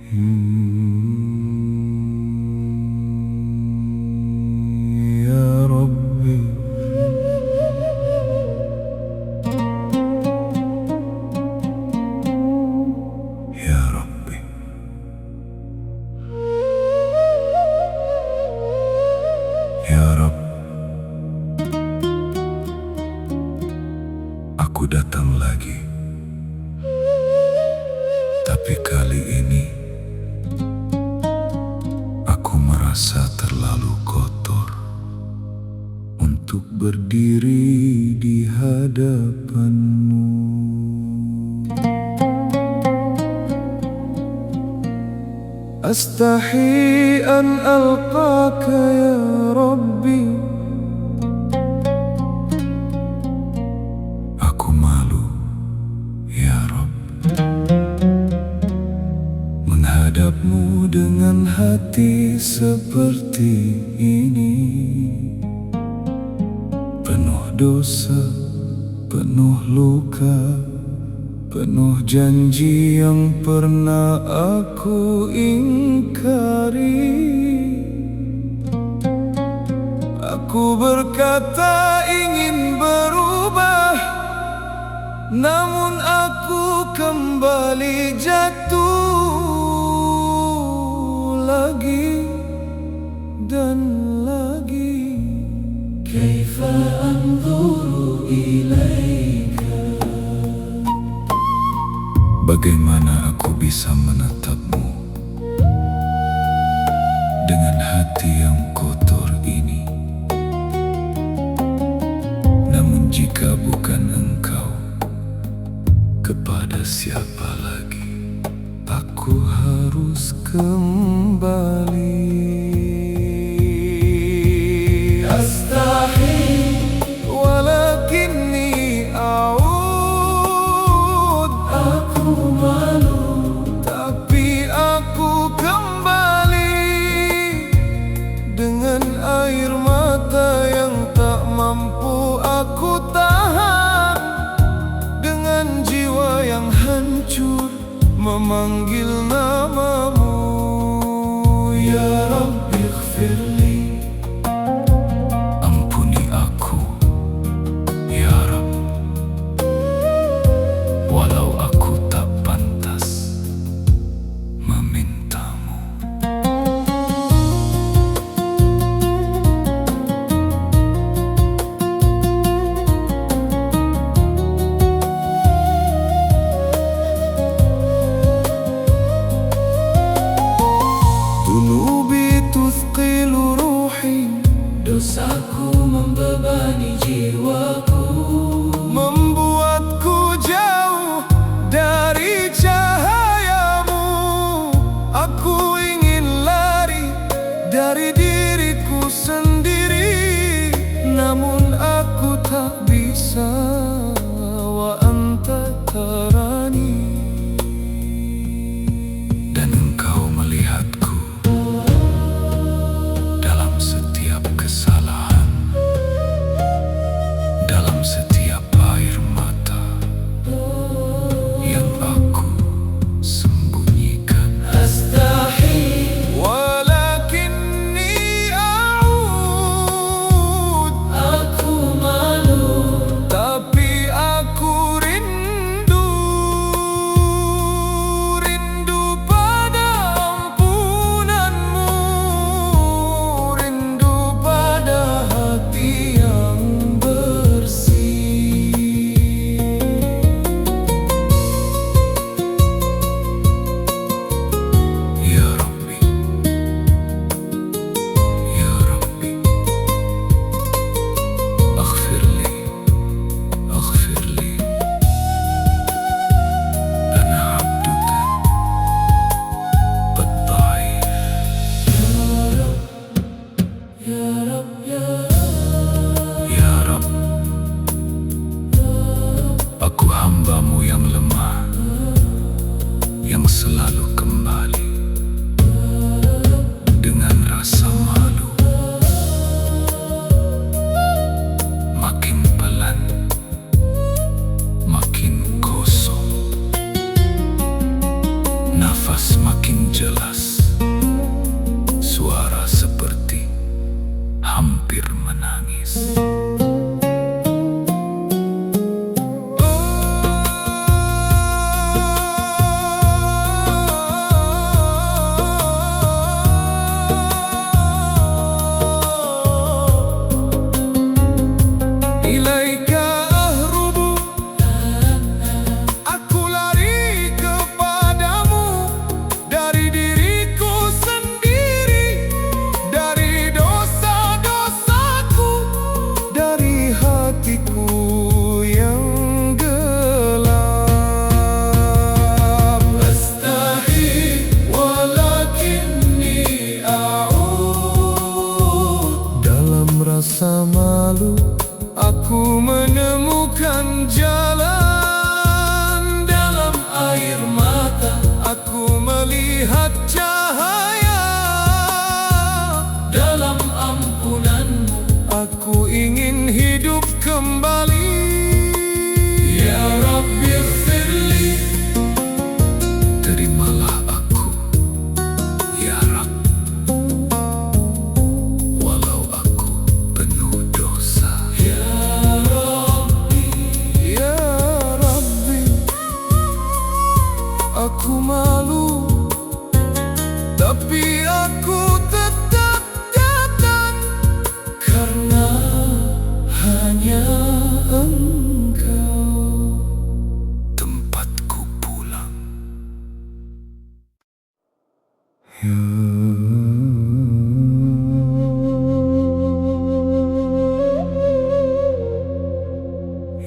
Ya Rabbi, Ya Rabbi, Ya Rabb, aku datang lagi, tapi kali ini aku merasa terlalu kotor untuk berdiri di hadapanmu. Astahi an alqaka ya Rabbi, aku malu ya Rabb menghadapmu dengan hati seperti ini, penuh dosa, penuh luka, penuh janji yang pernah aku ingkari. Aku berkata ingin berubah, namun aku kembali jatuh lagi dan lagi. Kaifa anzuru ilaika, bagaimana aku bisa menatapmu dengan hati yang kotor ini? Namun jika bukan engkau, kepada siapa lagi aku harus kembali? Astahi walakinni a'ud, aku malu tapi aku kembali dengan air mata yang tak mampu aku tahan, dengan jiwa yang hancur memanggil namamu. Ya Rabbi ighfirli, ampuni aku ya Rabb, walau aku tak pantas memintamu. Dunubi tuthqilu ruhi, dosaku membebani jiwaku, membuatku jauh dari cahayamu. Aku ingin lari dari diriku sendiri, namun aku tak bisa. Wa anta tarani, dan engkau melihatku dalam setiap kesalahan, dalam setiap air mata yang aku sembunyikan. Astahi walakinni a'ud, aku malu tapi aku rindu, rindu pada ampunanmu, rindu pada hati yang bersih. Ya Rabbi, Ya Rabbi, aghfirli, aghfirli, ana abduka ad-dha'if. Ya Rabb, Ya Rabb, aku hambamu yang lemah, yang selalu kembali dengan rasa malu, makin pelan, makin kosong. Nafas semakin jelas. Suara seperti hampir menangis. Rasa malu, aku menemukan jalan. Dalam air mata, aku melihat cahaya. Dalam ampunanmu, aku ingin hidup kembali. Ya Rabbi firli, Terimalah aku, ya Rabb. Aku malu, tapi aku tetap datang, karena hanya Engkau Tempatku pulang.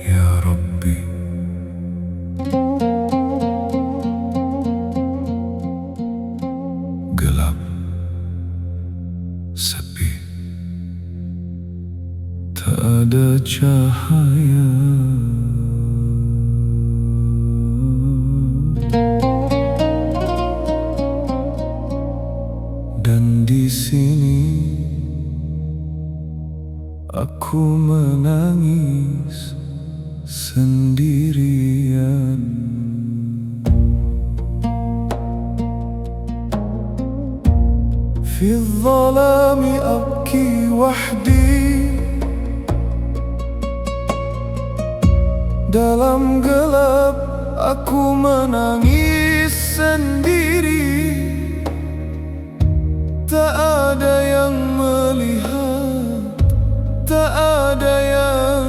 Ya Rabbi, gelap, sepi, tak ada cahaya. Dan di sini aku menangis sendirian. في الظلام أبكي وحدي. Dalam gelap aku menangis sendiri. Tak ada yang melihat, tak ada yang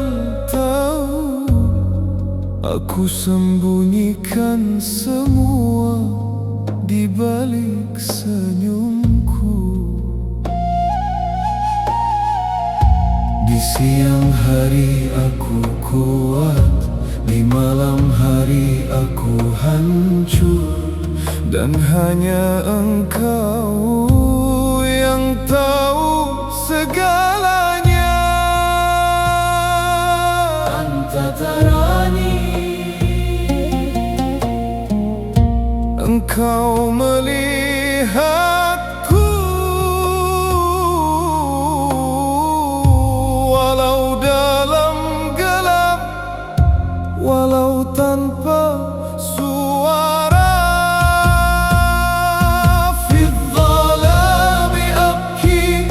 tahu. Aku sembunyikan semua di balik senyumku. Di siang hari aku kuat, di malam hari aku hancur. Dan hanya Engkau yang tahu segalanya. Anta tarani, Engkau melihatku, walau dalam gelap, walau tanpa suara. Fi dhalami abki,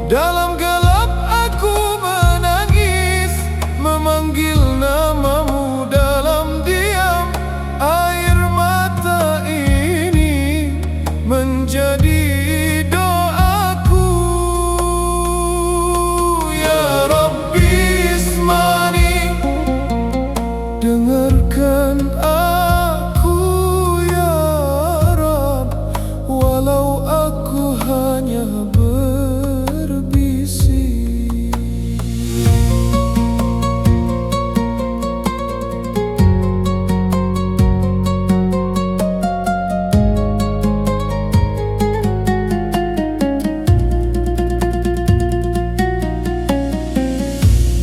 dalam gelap aku menangis, memanggil namamu dalam diam. Air mata ini menjadi doaku. Ya Rabbi ismani, dengarkan aku ya Rabb, walau aku hanya berbisik.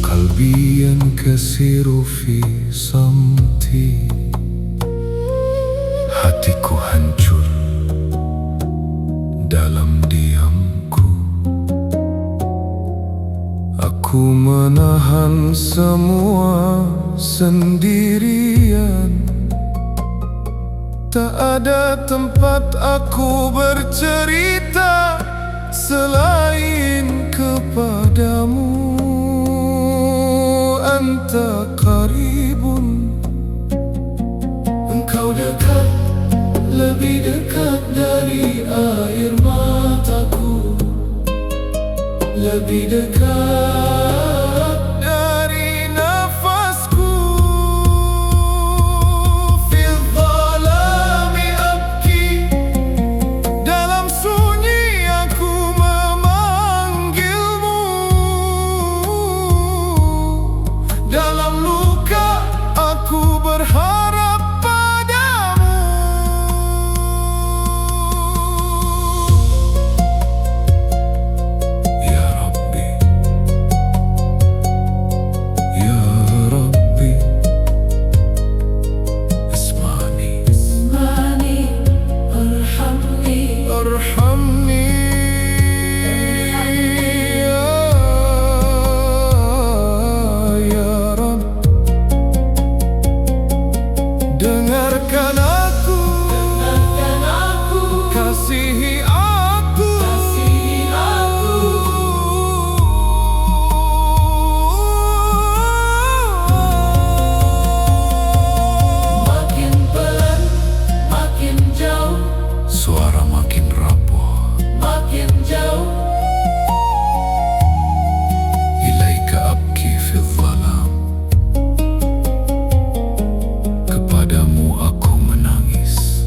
Qalbi yankasiru fi samti, hatiku hancur dalam diamku. Aku menahan semua sendirian, Tak ada tempat aku bercerita selain kepadamu. Anta qaribun, engkau dekat, lebih dekat dari air mataku, lebih dekat dari nafasku. Fil zalami abki, dalam sunyi aku memanggilmu. Dalam luka aku berharap padamu. Ya Rabbi, Ya Rabbi, Ismani, Arhamni, Arhamni, Ya Rabb. Dengarkan aku, kasihi aku, makin pelan, makin jauh, suara makin rapuh, makin jauh. Ilaika abki fil zalam, kepadamu aku menangis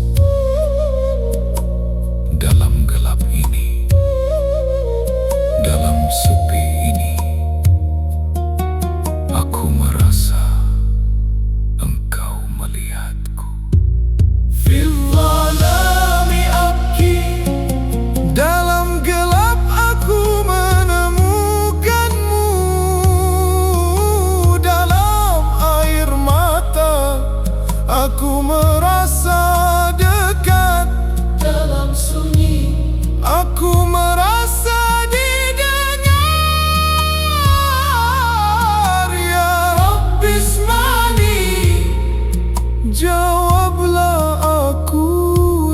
dalam gelap ini, dalam sepi ini. Aku merasa engkau melihatku. Fil zalami abki, dalam gelap aku menemukanmu. Dalam air mata aku merasa dekat, dalam sunyi aku merasa didengar. Ya Rabbi Ismani, jawablah aku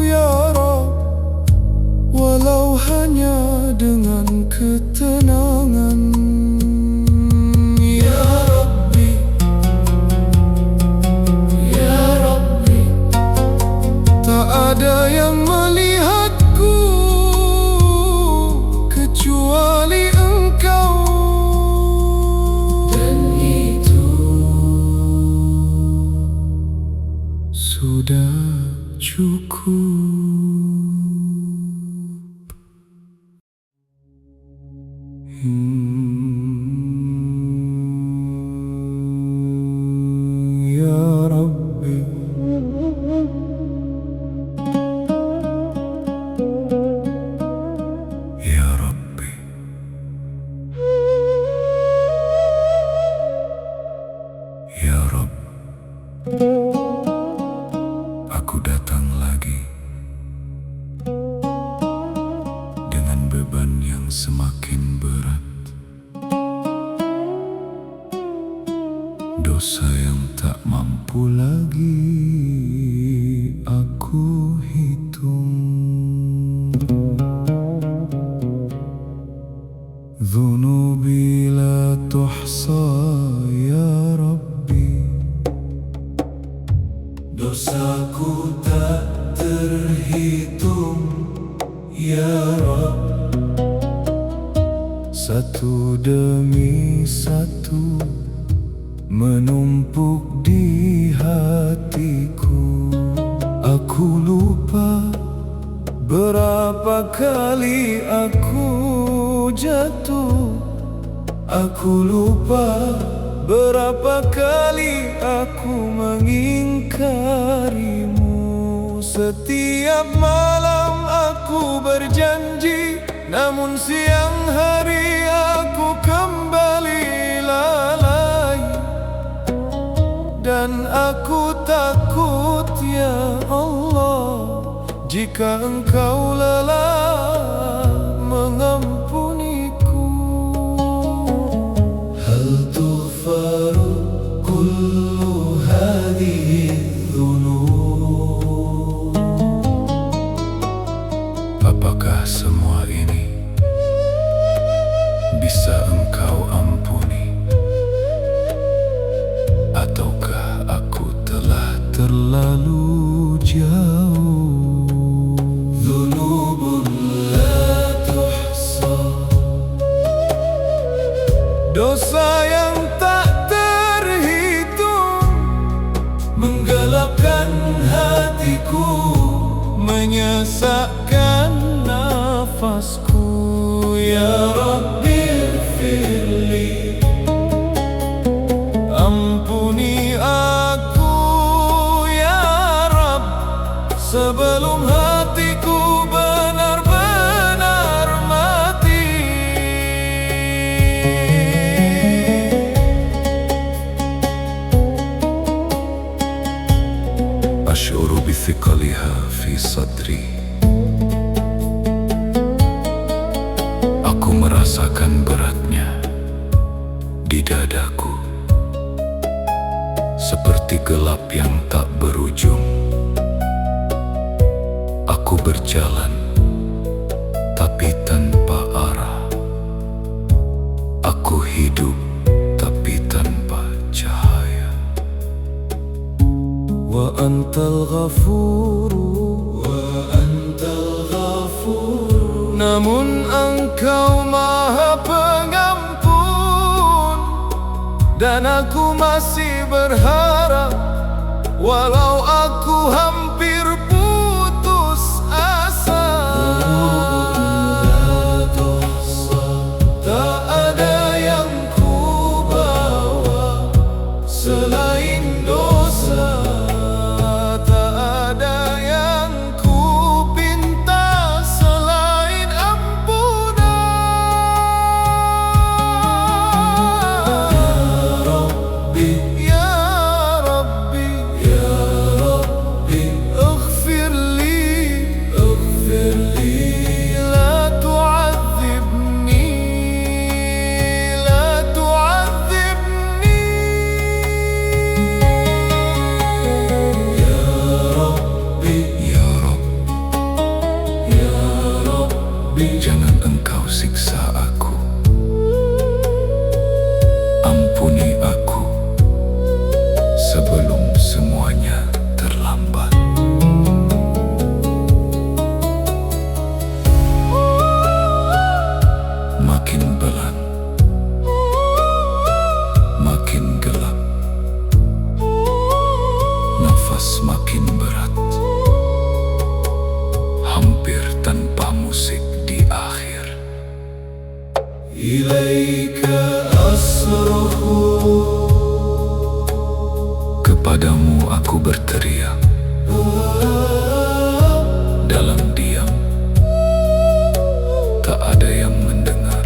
ya Rabb, walau hanya dengan ketenangan. Ya Rabbi, Ya Rabbi, tak ada yang melihatku kecuali engkau. Dan itu sudah cukup. Ya Rabbi, Ya Rabbi, Ya Rabb, aku datang lagi dengan beban yang semakin berat, dosa yang tak mampu lagi aku hitung. Dhunubi la tuhsa ya Rabbi, dosaku tak terhitung ya Rabb. Satu demi satu menumpuk di hatiku. Aku lupa berapa kali aku jatuh. Aku lupa berapa kali aku mengingkarimu. Setiap malam aku berjanji, namun siang hari aku kembali lalai. Dan aku takut ya Allah, jika engkau lelah mengampuniku. Hal tufaru kullu hadhihi dhunub, hatiku, menyesakkan nafasku. Ya Rabbi ighfirli, ampuni aku ya Rabb, sebelum hatiku benar-benar mati. Asy'uru bithiqaliha fi sadri. Aku merasakan beratnya di dadaku, seperti gelap yang tak berujung. Aku berjalan, tapi tanpa arah. Aku hidup, tapi tanpa cahaya. Wa antal ghafuru, namun Engkau Maha Pengampun, dan aku masih berharap, walau aku hampir putus asa. Tak ada yang ku bawa selain dosa, tak ada yang ku pinta selain ampunan. Ya Rabbi, ya Rabbi, ighfirli, la tu'adzibni, la tu'adzibni. Ya Rabbi, Ya Rabb, ya Rabbi, jangan Engkau siksa aku. Ampuni aku sebelum semuanya terlambat. Makin berat, makin gelap, nafas makin berat, hampir tanpa musik di akhir. ilaika asrahu, Kepadamu aku berteriak dalam diam, tak ada yang mendengar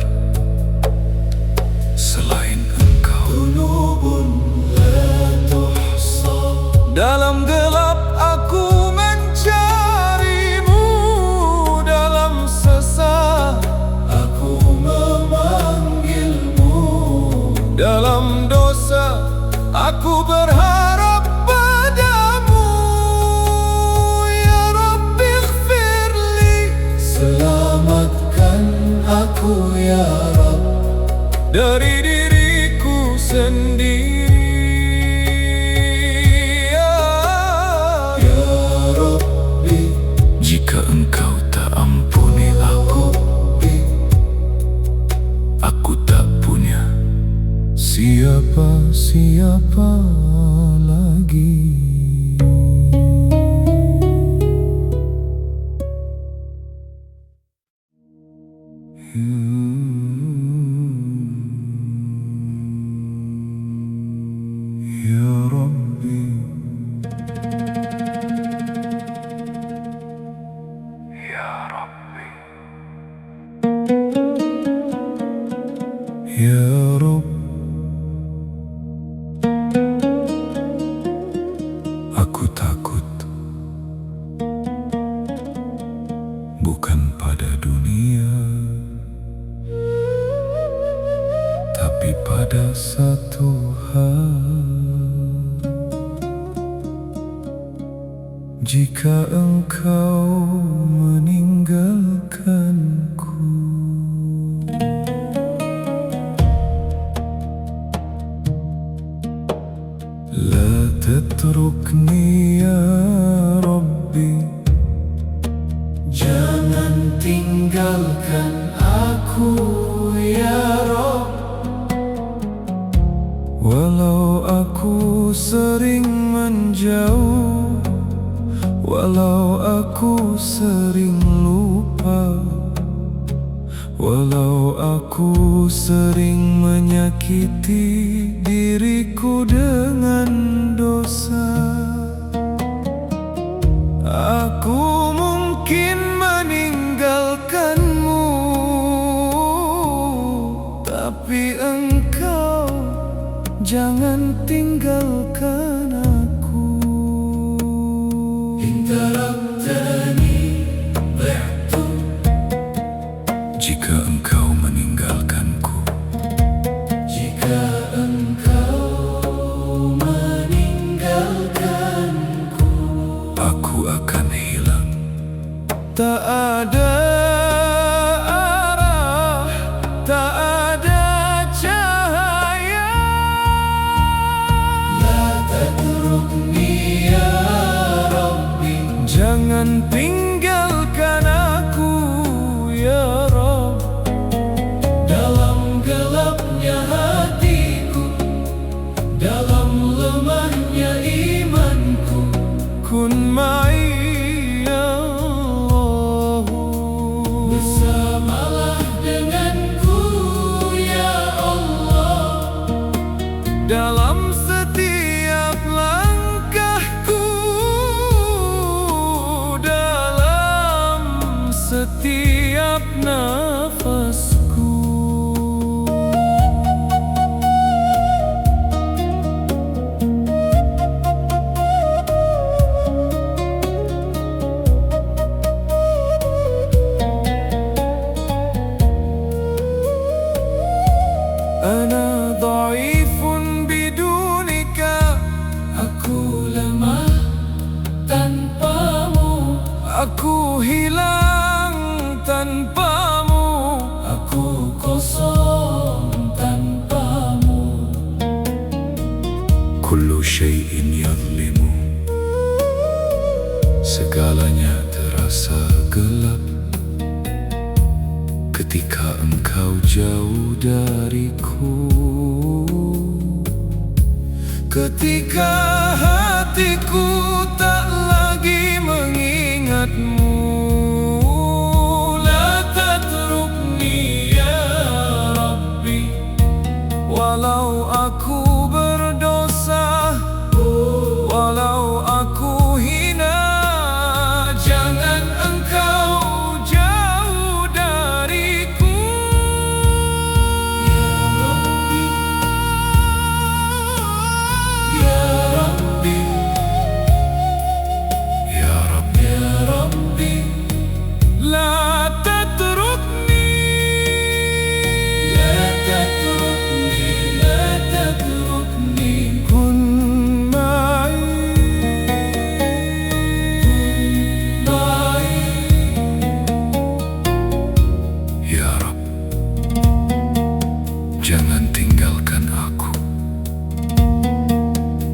selain Engkau. dhunubun la tuhsa. Dalam gelap aku mencarimu, dalam sesak aku memanggilmu, dalam dosa aku berharap padamu. Ya Rabbi ighfirli, selamatkan aku ya Rabb dari diriku sendiri. Ya Rabbi, Jika Engkau tak ampuni aku tak punya siapa lagi. Ya Rabbi, Ya Rabbi. ya Rabb, Aku takut, bukan pada dunia, tapi pada satu hal. Jika Engkau meninggalkanku, la tatrukni ya Rabbi, jangan tinggalkan aku ya Rabb. Walau aku sering menjauh, Walau aku sering lupa, walau aku sering menyakiti diriku dengan dosa, aku mungkin meninggalkanmu, tapi engkau jangan tinggalkan aku. Jika engkau meninggalkanku, Jika engkau meninggalkanku, aku akan hilang. tak ada arah, tak ada cahaya. La tatrukni ya Rabbi, jangan tinggalkan aku ya Rabb. Dalam gelapnya hatiku, dalam lemahnya imanku, kun ma'i ya Allah. Bersamalah denganku ya Allah, dalam setiap langkahku, dalam setiap nafasku. Ana dhaifun bidunika, aku lemah tanpamu, aku hilang tanpamu, aku kosong tanpamu. Kullu syai'in yadhlimu, segalanya terasa gelap ketika engkau jauh dariku. Ketika hatiku tak lagi mengingatmu, la tatrukni ya Rabbi, walau aku berdosa, walau aku hina, jangan engkau jauh dariku. Ya Rabbi, Ya Rabbi, ya Rabbi, la tatrukni, la tatrukni, la tatrukni, kun ma'i, kun ma'i. Ya Rabb, jangan tinggalkan aku,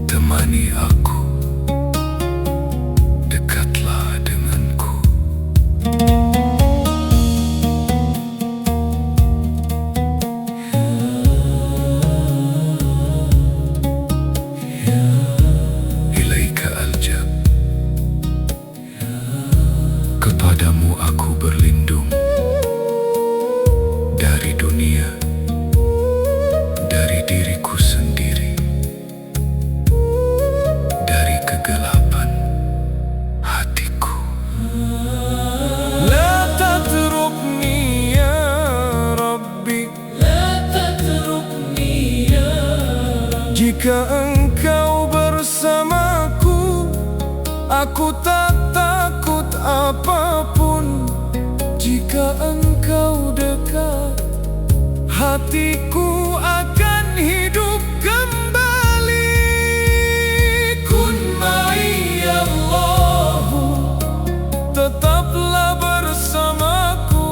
temani aku, dekatlah denganku. Ilaika alja, kepadamu aku berlindung, dari dunia, dari diriku sendiri, dari kegelapan hatiku. La tatrukni ya Rabbi, la tatrukni ya Rabbi. Jika engkau bersamaku, aku tak takut apapun. Jika engkau dekat, hatiku akan hidup kembali. Kun ma'i ya Allah, tetaplah bersamaku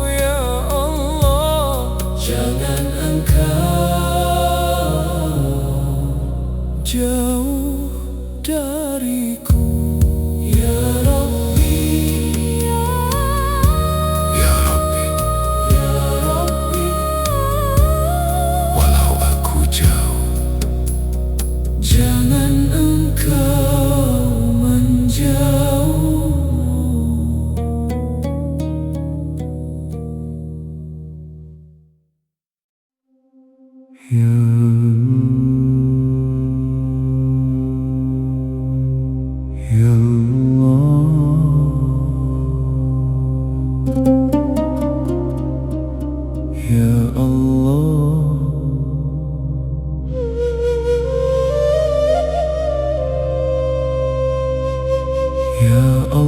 ya Allah. Jangan engkau jauh dariku ya Rabbi, Ya Rabbi, ya Rabbi,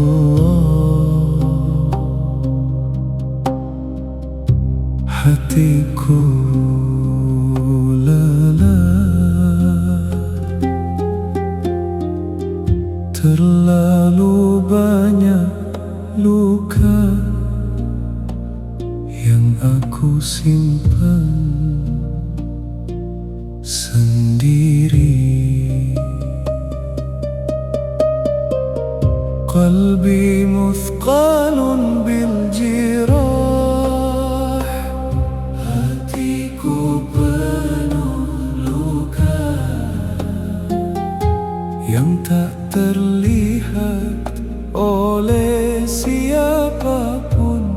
Allah, hatiku lelah, terlalu banyak luka yang aku simpan sendiri. Qalbi muthqalun bil jirah, hatiku penuh luka yang tak terlihat oleh siapapun.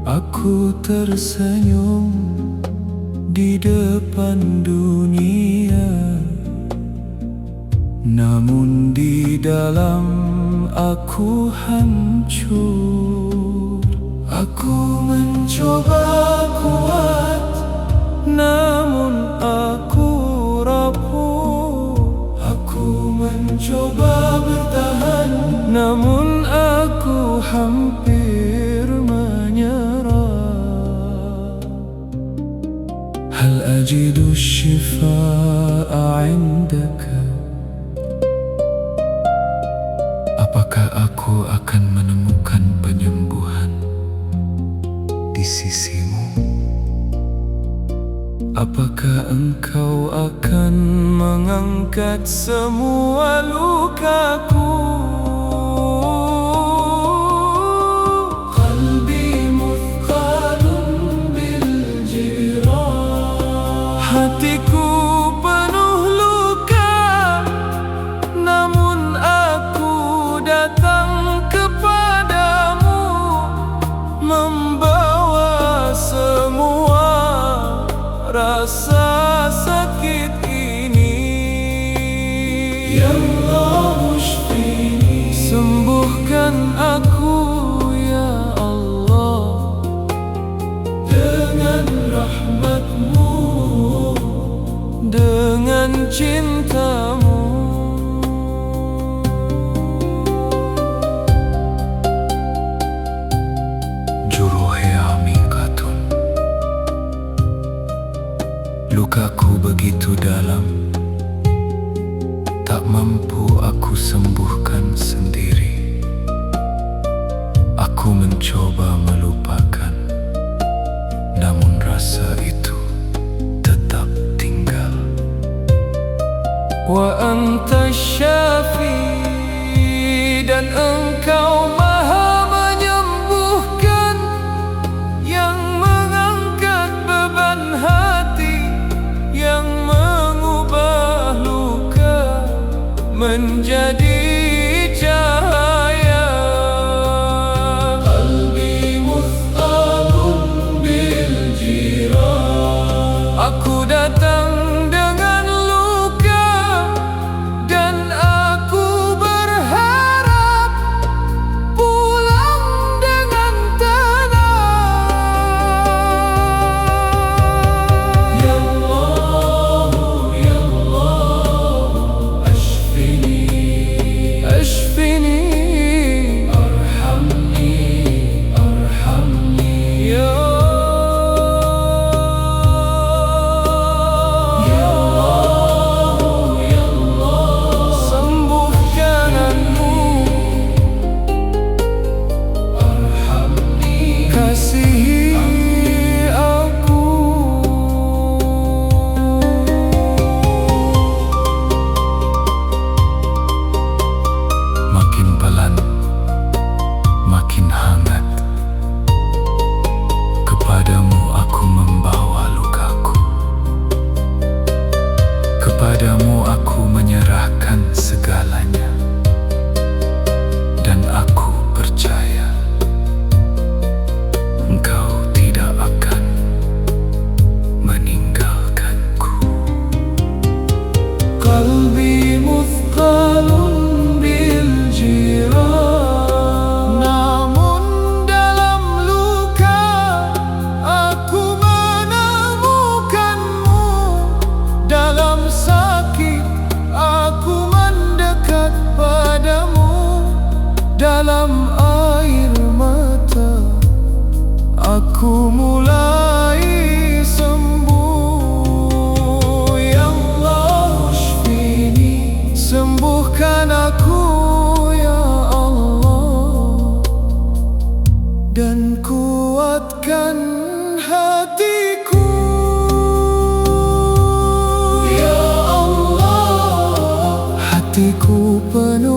Aku tersenyum di depan dunia, namun di dalam aku hancur. Aku mencoba kuat, namun aku rapuh. Aku mencoba bertahan, namun aku hampir menyerah. Hal ajidu syifaa'a 'indaka, apakah aku akan menemukan penyembuhan di sisimu? Apakah engkau akan mengangkat semua lukaku? Qalbi muthqalun bil jirah, hatiku penuh luka, namun aku datang kepadamu membawa semua rasa sakit ini. Ya Allah, ushfini, sembuhkan aku ya Allah dengan rahmatmu, dengan cintamu. Juruhi amikatun, lukaku begitu dalam, tak mampu aku sembuhkan sendiri. Aku mencoba melupakan, namun rasa itu tetap tinggal. Wa anta syafi, dan engkau maha menyembuhkan, yang mengangkat beban hati, yang mengubah luka menjadi cahaya. Qalbi muthqalun bil jirah, aku datang dengan luka, dan aku berharap dalam air mata, aku mulai sembuh. Ya Allah shfini, sembuhkan aku ya Allah, dan kuatkan hatiku. Ya Allah, hatiku penuh